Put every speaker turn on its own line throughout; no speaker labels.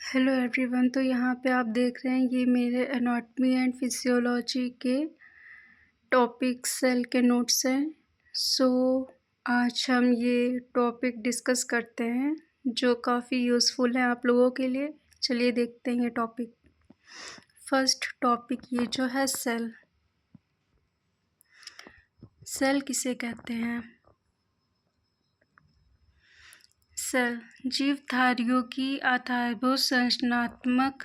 Hello everyone. तो यहाँ पे आप देख रहे हैं ये मेरे एनाटॉमी एंड फिजियोलॉजी के टॉपिक सेल के नोट्स हैं। आज हम ये टॉपिक डिस्कस करते हैं जो काफ़ी यूज़फुल है आप लोगों के लिए। चलिए देखते हैं ये टॉपिक। फर्स्ट टॉपिक ये जो है सेल किसे कहते हैं। सेल जीवधारियों की आधारभूत संरचनात्मक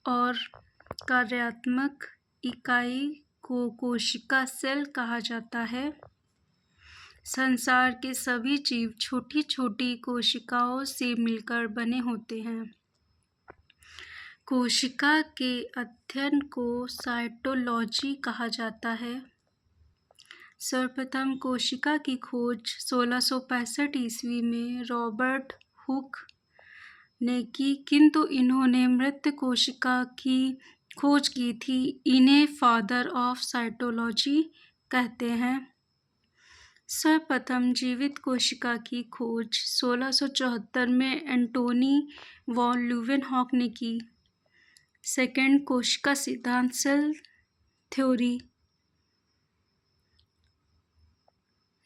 और कार्यात्मक इकाई को कोशिका सेल कहा जाता है। संसार के सभी जीव छोटी छोटी कोशिकाओं से मिलकर बने होते हैं। कोशिका के अध्ययन को साइटोलॉजी कहा जाता है। सर्वप्रथम कोशिका की खोज 1665 ईस्वी में रॉबर्ट हुक ने की, किंतु इन्होंने मृत कोशिका की खोज की थी। इन्हें फादर ऑफ साइटोलॉजी कहते हैं। सर्वप्रथम जीवित कोशिका की खोज 1674 में एंटोनी वॉन ल्यूवेनहॉक ने की। सेकेंड कोशिका सिद्धांत सेल थ्योरी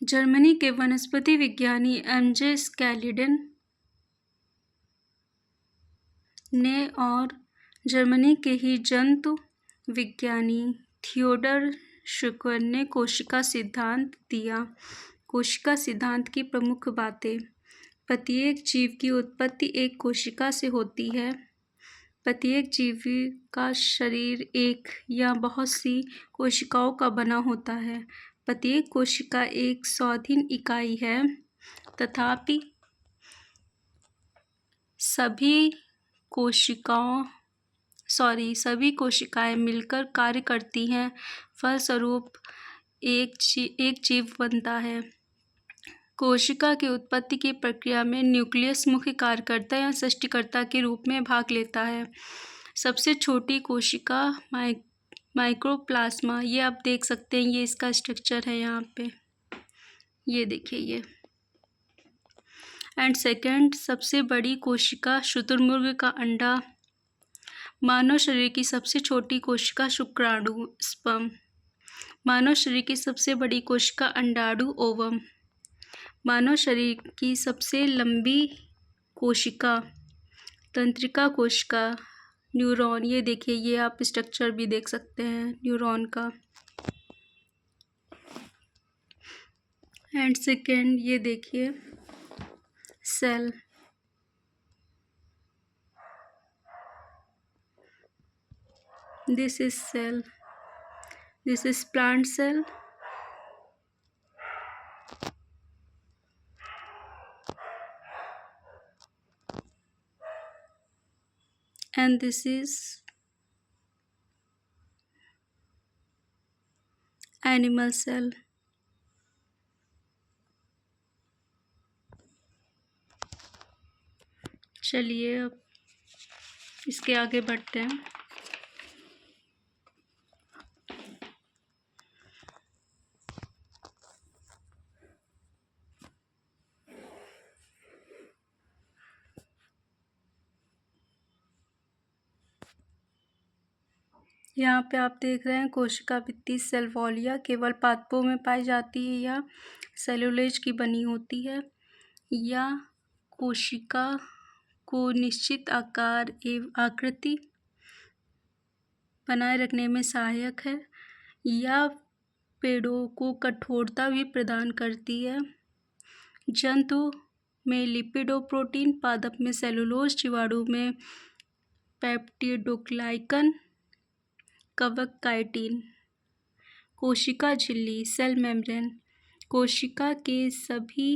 जर्मनी के वनस्पति विज्ञानी एमजे स्कैलिडन ने और जर्मनी के ही जंतु विज्ञानी थियोडर शुक्र ने कोशिका सिद्धांत दिया। कोशिका सिद्धांत की प्रमुख बातें। प्रत्येक जीव की उत्पत्ति एक कोशिका से होती है। प्रत्येक जीव का शरीर एक या बहुत सी कोशिकाओं का बना होता है। प्रत्येक कोशिका एक स्वाधीन इकाई है, तथापि सभी कोशिकाएं मिलकर कार्य करती हैं। फलस्वरूप एक जीव बनता है। कोशिका की उत्पत्ति की प्रक्रिया में न्यूक्लियस मुख्य कार्यकर्ता या सृष्टिकर्ता के रूप में भाग लेता है। सबसे छोटी कोशिका माइक्रोप्लाज्मा, ये आप देख सकते हैं, ये इसका स्ट्रक्चर है यहाँ पे, ये देखिए ये। एंड सेकेंड सबसे बड़ी कोशिका शुतुरमुर्ग का अंडा। मानव शरीर की सबसे छोटी कोशिका शुक्राणु स्पर्म। मानव शरीर की सबसे बड़ी कोशिका अंडाणु ओवम। मानव शरीर की सबसे लंबी कोशिका तंत्रिका कोशिका न्यूरॉन। ये देखिए, ये आप स्ट्रक्चर भी देख सकते हैं न्यूरॉन का। एंड सेकेंड ये देखिए cell. This is cell, this is plant cell. And this is animal cell. चलिए अब इसके आगे बढ़ते हैं। यहाँ पे आप देख रहे हैं कोशिका भित्ति सेल वॉलिया केवल पादपों में पाई जाती है या सेलुलोज की बनी होती है, या कोशिका को निश्चित आकार एवं आकृति बनाए रखने में सहायक है, या पेड़ों को कठोरता भी प्रदान करती है। जंतु में लिपिडोप्रोटीन, पादप में सेलुलोज, जीवाणु में पेप्टिडोग्लाइकन, कवक काइटिन। कोशिका झिल्ली सेल मेम्ब्रेन। कोशिका के सभी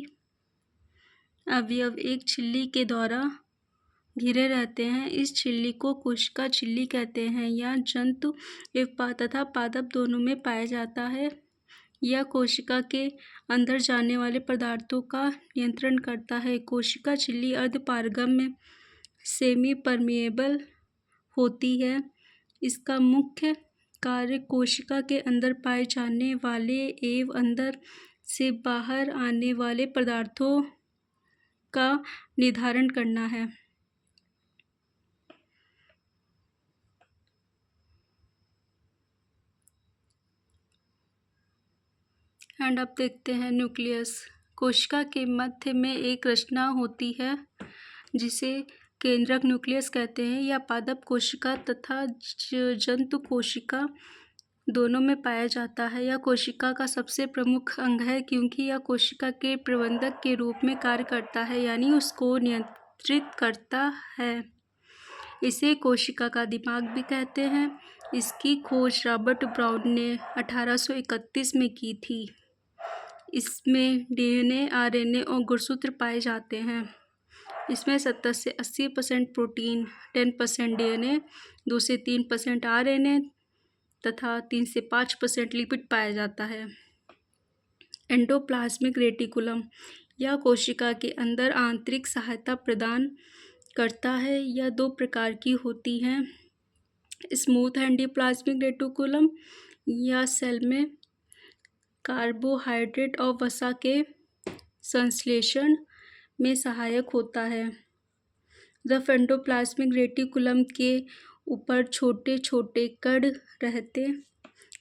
अवयव एक झिल्ली के द्वारा घिरे रहते हैं। इस झिल्ली को कोशिका झिल्ली कहते हैं। यह जंतु तथा पादप दोनों में पाया जाता है। यह कोशिका के अंदर जाने वाले पदार्थों का नियंत्रण करता है। कोशिका झिल्ली अर्धपारगम्य सेमी परमिएबल होती है। इसका मुख्य कार्य कोशिका के अंदर पाए जाने वाले एवं अंदर से बाहर आने वाले पदार्थों का निर्धारण करना है। एंड अब देखते हैं न्यूक्लियस। कोशिका के मध्य में एक रचना होती है जिसे केंद्रक न्यूक्लियस कहते हैं। यह पादप कोशिका तथा जंतु कोशिका दोनों में पाया जाता है। यह कोशिका का सबसे प्रमुख अंग है क्योंकि यह कोशिका के प्रबंधक के रूप में कार्य करता है, यानी उसको नियंत्रित करता है। इसे कोशिका का दिमाग भी कहते हैं। इसकी खोज रॉबर्ट ब्राउन ने 1831 में की थी। इसमें डीएनए, आरएनए और गुणसूत्र पाए जाते हैं। इसमें 70 से 80% प्रोटीन, 10% डीएनए, 2 से 3% आरएनए तथा 3 से 5% लिपिड पाया जाता है। एंडोप्लाज्मिक रेटिकुलम यह कोशिका के अंदर आंतरिक सहायता प्रदान करता है। यह 2 प्रकार की होती हैं। स्मूथ एंडोप्लाज्मिक रेटिकुलम या सेल में कार्बोहाइड्रेट और वसा के संश्लेषण में सहायक होता है। रफ एंडोप्लाज्मिक रेटिकुलम के ऊपर छोटे छोटे कण रहते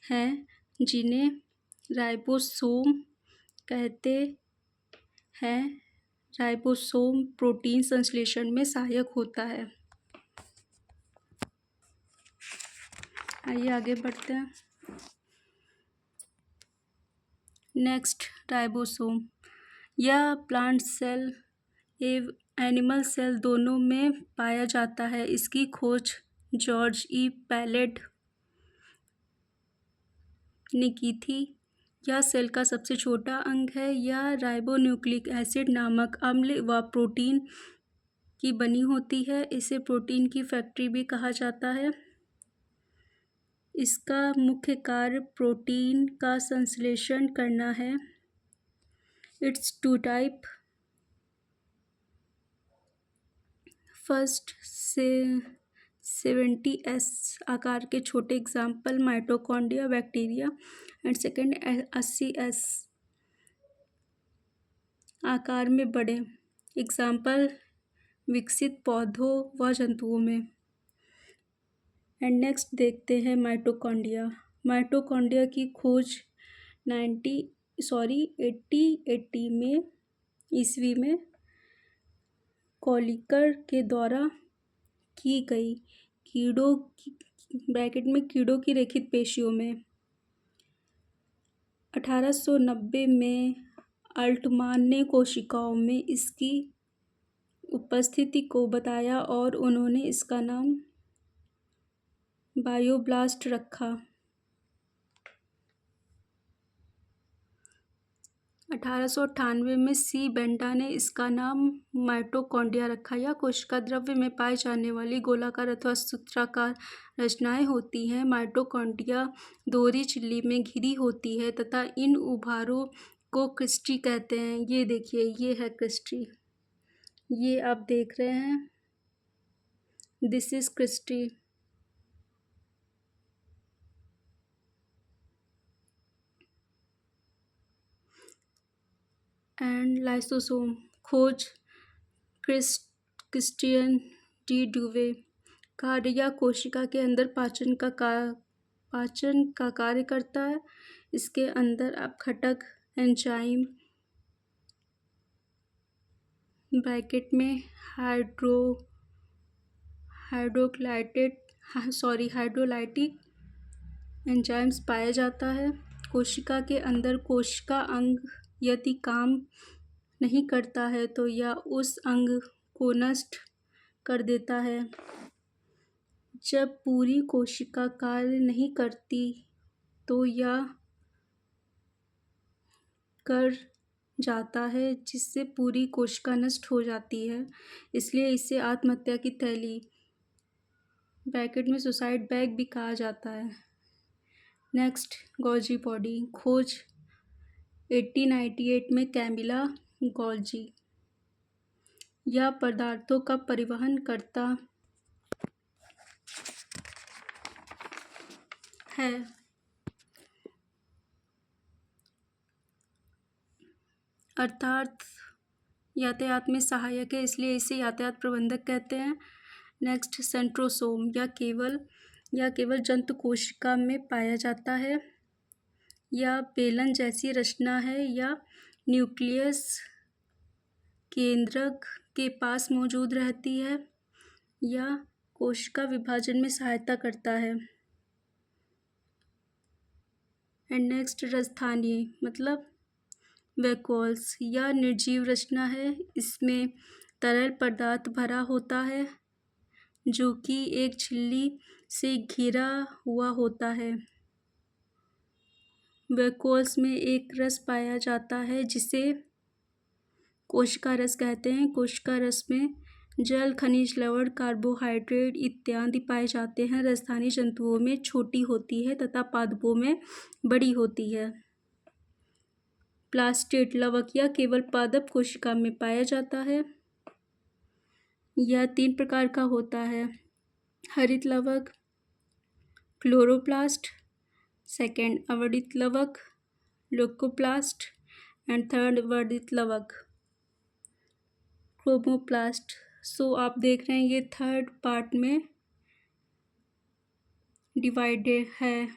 हैं जिन्हें राइबोसोम कहते हैं। राइबोसोम प्रोटीन संश्लेषण में सहायक होता है। आइए आगे बढ़ते हैं। नेक्स्ट, राइबोसोम यह प्लांट सेल एवं एनिमल सेल दोनों में पाया जाता है। इसकी खोज जॉर्ज ई पैलेट ने की थी। यह सेल का सबसे छोटा अंग है। यह राइबोन्यूक्लिक एसिड नामक अम्ल व प्रोटीन की बनी होती है। इसे प्रोटीन की फैक्ट्री भी कहा जाता है। इसका मुख्य कार्य प्रोटीन का संश्लेषण करना है। It's 2 type. फर्स्ट से 70S आकार के छोटे example mitochondria bacteria and second 80S आकार में बड़े एग्जाम्पल विकसित पौधों व जंतुओं में। एंड नेक्स्ट देखते हैं माइटोकॉन्ड्रिया। माइटोकॉन्ड्रिया की खोज 1880 में ईस्वी में कॉलिकर के द्वारा की गई कीड़ों की रेखित पेशियों में। 1890 में अल्टमान ने कोशिकाओं में इसकी उपस्थिति को बताया और उन्होंने इसका नाम बायोब्लास्ट रखा। 1898 में सी बेंटा ने इसका नाम माइटोकॉन्ड्रिया रखा। यह कोशिका द्रव्य में पाई जाने वाली गोलाकार अथवा सूत्राकार रचनाएं होती हैं। माइटोकॉन्ड्रिया दोहरी झिल्ली में घिरी होती है तथा इन उभारों को क्रिस्टी कहते हैं। ये देखिए, ये है क्रिस्टी, ये आप देख रहे हैं, this is cristae. And lysosome खोज क्रिस्टियन डी ड्यूवे। कार्य यह कोशिका के अंदर पाचन का कार्य करता है। इसके अंदर अपघटक एंजाइम ब्रैकेट में हाइड्रोलाइटिक एंजाइम्स पाया जाता है। कोशिका के अंदर कोशिका अंग यदि काम नहीं करता है तो यह उस अंग को नष्ट कर देता है। जब पूरी कोशिका कार्य नहीं करती तो यह कर जाता है जिससे पूरी कोशिका नष्ट हो जाती है। इसलिए इसे आत्महत्या की थैली ब्रैकेट में सुसाइड बैग भी कहा जाता है। नेक्स्ट, गोल्जी बॉडी खोज 1898 में कैमिला गोल्जी। यह पदार्थों का परिवहन करता है। अर्थात यातायात में सहायक है, इसलिए इसे यातायात प्रबंधक कहते हैं। Next, centrosome. यह केवल जंतु कोशिका में पाया जाता है। या बेलन जैसी रचना है या न्यूक्लियस केंद्रक के पास मौजूद रहती है या कोशिका विभाजन में सहायता करता है। एंड नेक्स्ट राजधानी मतलब वैक्यूल्स या निर्जीव रचना है, इसमें तरल पदार्थ भरा होता है जो कि एक झिल्ली से घिरा हुआ होता है। वैक्यूल्स में एक रस पाया जाता है जिसे कोशिका रस कहते हैं। कोशिका रस में जल, खनिज लवण, कार्बोहाइड्रेट इत्यादि पाए जाते हैं। राजधानी जंतुओं में छोटी होती है तथा पादपों में बड़ी होती है। प्लास्टेट लवक या केवल पादप कोशिका में पाया जाता है। यह 3 प्रकार का होता है: हरित लवक, क्लोरोप्लास्ट, सेकेंड अवर्णित लवक ल्यूकोप्लास्ट एंड थर्ड वर्णित लवक क्रोमोप्लास्ट। सो आप देख रहे हैं ये थर्ड पार्ट में डिवाइडेड है।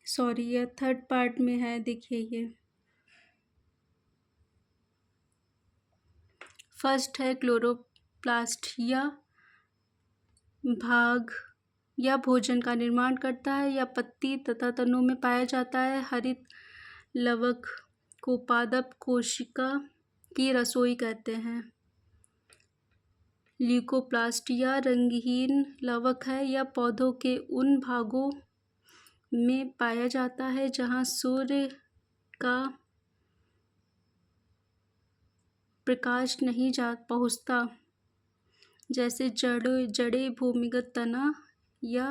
सॉरी, ये थर्ड पार्ट में है, देखिए ये फर्स्ट है क्लोरोप्लास्ट या भाग या भोजन का निर्माण करता है या पत्ती तथा तनों में पाया जाता है। हरित लवक को पादप कोशिका की रसोई कहते हैं। ल्यूकोप्लास्ट या रंगहीन लवक है या पौधों के उन भागों में पाया जाता है जहां सूर्य का प्रकाश नहीं जा पहुँचता, जैसे जड़ें, भूमिगत तना या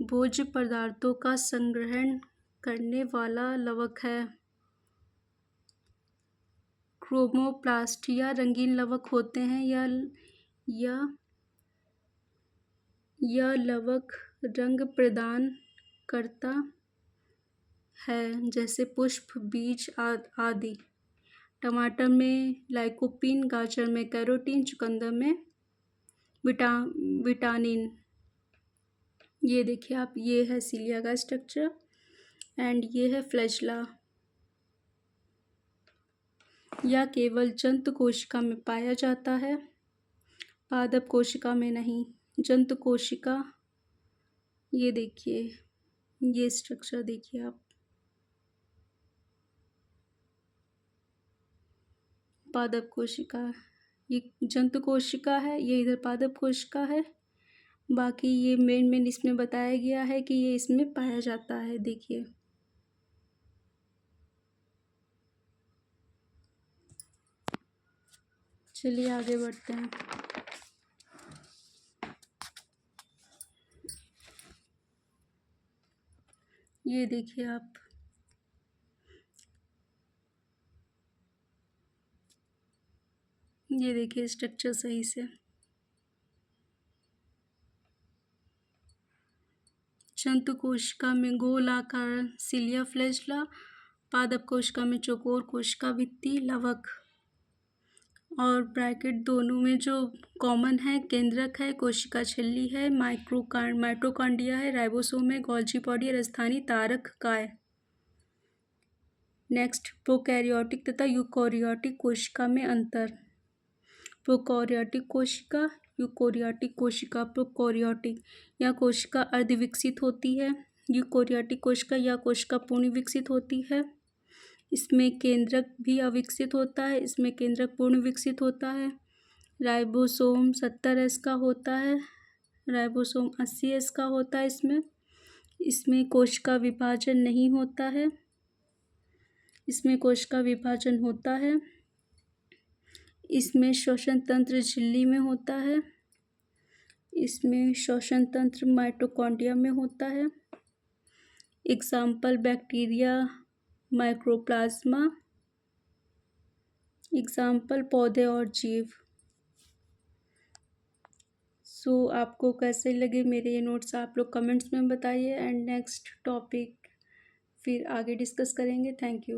भोज्य पदार्थों का संग्रहण करने वाला लवक है। क्रोमोप्लास्ट या रंगीन लवक होते हैं या लवक रंग प्रदान करता है, जैसे पुष्प, बीज आदि। टमाटर में लाइकोपीन, गाजर में कैरोटीन, चुकंदर में विटामिन। ये देखिए आप, ये है सीलिया का स्ट्रक्चर एंड ये है फ्लैजेला। या केवल जंतु कोशिका में पाया जाता है, पादप कोशिका में नहीं। जंतु कोशिका, ये देखिए, ये स्ट्रक्चर देखिए आप, पादप कोशिका, ये जंतु कोशिका है, ये इधर पादप कोशिका है। बाकी ये मेन इसमें बताया गया है कि ये इसमें पाया जाता है। देखिए चलिए आगे बढ़ते हैं। ये देखिए आप, ये देखिए स्ट्रक्चर सही से। जंतु कोशिका में गोल आकार सीलिया फ्लैजेला, पादप कोशिका में चौकोर कोशिका भित्ति लवक, और ब्रैकेट दोनों में जो कॉमन है, केंद्रक है, कोशिका झिल्ली है, माइटोकॉन्ड्रिया है, राइबोसोम है, गोल्जी बॉडी, राजधानी तारक काय। नेक्स्ट, प्रोकैरियोटिक तथा यूकोरियोटिक कोशिका में अंतर। प्रोकैरियोटिक कोशिका, यूकोरियोटिक कोशिका। प्रोकैरियोटिक या कोशिका अर्धविकसित होती है, यूकोरियोटिक कोशिका या कोशिका पूर्ण विकसित होती है। इसमें केंद्रक भी अविकसित होता है, इसमें केंद्रक पूर्ण विकसित होता है। राइबोसोम 70S का होता है, राइबोसोम 80S का होता है। इसमें कोशिका विभाजन नहीं होता है, इसमें कोशिका विभाजन होता है। इसमें श्वसन तंत्र झिल्ली में होता है, इसमें श्वसन तंत्र माइटोकॉन्ड्रिया में होता है। Example bacteria, mycoplasma. एग्जाम्पल पौधे और जीव। सो आपको कैसे लगे मेरे ये नोट्स, आप लोग कमेंट्स में बताइए। एंड नेक्स्ट टॉपिक फिर आगे डिस्कस करेंगे। Thank you.